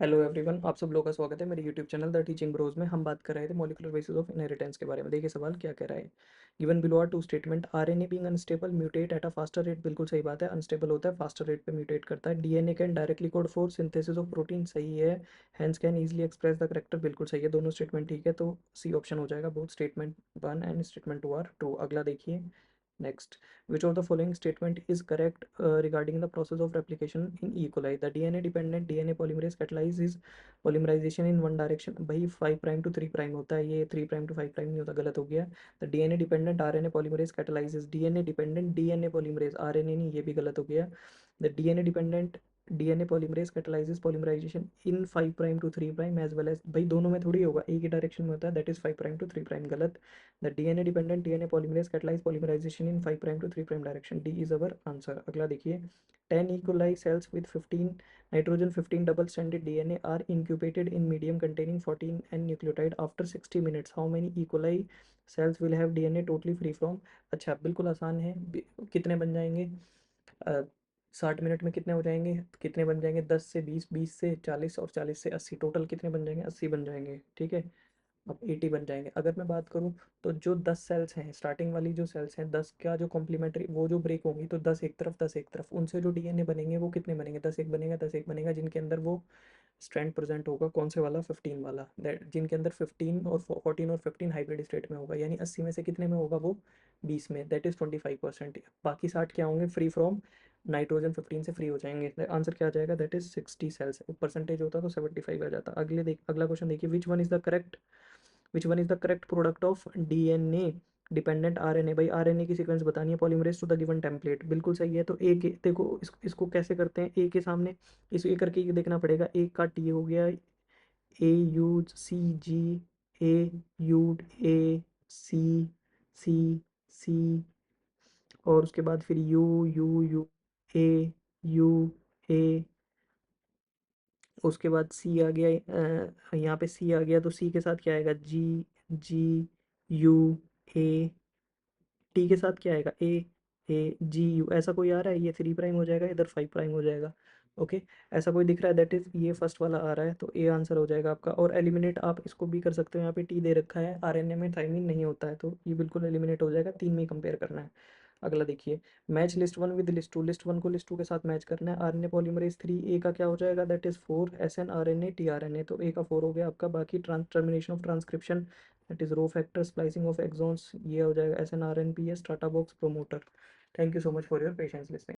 Hello everyone, आप सब लोगों का स्वागत है मेरे YouTube channel The Teaching Bros में। हम बात कर रहे थे मॉलिक्यूलर बेसिस ऑफ इनहेरिटेंस के बारे में। देखिए सवाल क्या कह रहा है। Given below are two statement, RNA being unstable mutate at a faster rate. बिल्कुल सही बात है, अनस्टेबल होता है, फास्टर रेट पे म्यूटेट करता है। DNA can directly code for synthesis of protein, सही है। Hence can easily express the character, बिल्कुल सही है। दोनों स्टेटमेंट ठीक है, तो सी ऑप्शन हो जाएगा। Both statement 1 and statement 2 are true. अगला देखिए next. Which of the following statement is correct regarding the process of replication in E. coli? The DNA dependent DNA polymerase catalyzes polymerization in one direction। भाई 5 prime to 3 prime होता है, ये 3 prime to 5 prime नहीं होता, गलत हो गया। The DNA dependent RNA polymerase catalyses, DNA dependent DNA polymerase, RNA नहीं, ये भी गलत हो गया। The DNA dependent DNA polymerase catalyses polymerisation in 5 prime to 3 prime as well as, भाई दोनों में थोड़ी होगा, एक ही डायरेक्शन में होता है, that is 5 prime to 3 prime, गलत। The DNA dependent DNA polymerase catalyze polymerization in 5 prime to 3 prime direction. D is our answer. अगला देखिए। 10 E. coli cells with 15 nitrogen 15 double stranded DNA are incubated in medium containing 14 N nucleotide after 60 minutes. How many E. coli cells will have DNA totally free from? अच्छा बिल्कुल आसान है। कितने बन जाएंगे? 60 minute में कितने हो जाएंगे? कितने बन जाएंगे? 10 से 20, 20 से 40 और 40 से 80, टोटल कितने बन जाएंगे? 80 बन जाएंगे, ठीक है। अब 80 बन जाएंगे। अगर मैं बात करूँ तो जो 10 सेल्स हैं, स्टार्टिंग वाली जो सेल्स हैं 10 का जो कॉम्प्लीमेंट्री वो जो ब्रेक होंगी, तो 10 एक तरफ 10 एक तरफ, उनसे जो डीएनए बनेंगे वो कितने बनेंगे? 10 एक बनेगा, 10 एक बनेगा, जिनके अंदर वो स्ट्रैंड प्रेजेंट होगा, कौन से वाला? 15 वाला, जिनके अंदर 15 और 14 और 15 हाइब्रिड स्टेट में होगा, यानी 80 में से कितने में होगा वो? 20 में, दैट इज 25%। बाकी 60 क्या होंगे? फ्री फ्रॉम नाइट्रोजन 15 से फ्री हो जाएंगे। आंसर क्या आ जाएगा? That is 60 sales. परसेंटेज होता तो 75 आ जाता। अगला क्वेश्चन देखिए। Which one is the correct product of DNA dependent RNA? भाई आरएनए की सीक्वेंस बतानी है, polymerase to the given template, बिल्कुल सही है। तो ए के देखो, इसको कैसे करते हैं? ए के सामने इस ए करके ये देखना पड़ेगा। ए का टी हो गया ए you see ji, A U ए सी सी सी, और उसके बाद फिर U U U A U A, उसके बाद सी आ गया। यहाँ पे सी आ गया, तो सी के साथ क्या आएगा? जी जी यू ए, टी के साथ क्या आएगा? ए जी यू, ऐसा कोई आ रहा है? ये 3 प्राइम हो जाएगा, इधर 5 प्राइम हो जाएगा। ओके, ऐसा कोई दिख रहा है? दैट इज ये फर्स्ट वाला आ रहा है, तो ए आंसर हो जाएगा आपका। और एलिमिनेट आप इसको भी कर सकते हो, यहाँ पे टी दे रखा है, आरएनए में थाइमिन नहीं होता है, तो ये बिल्कुल एलिमिनेट हो जाएगा। 3 में ही कंपेयर करना है। अगला देखिए। Match list one with list two, list one को लिस्ट टू के साथ मैच करना है। आरएनए पॉलीमरेज 3, ए का क्या हो जाएगा? That is 4 S N R N A T R N A, तो ए का 4 हो गया आपका। बाकी termination of transcription, that is rho factor, splicing of exons, ये हो जाएगा S N R N P S, TATA box, promoter. Thank you so much for your patience listening.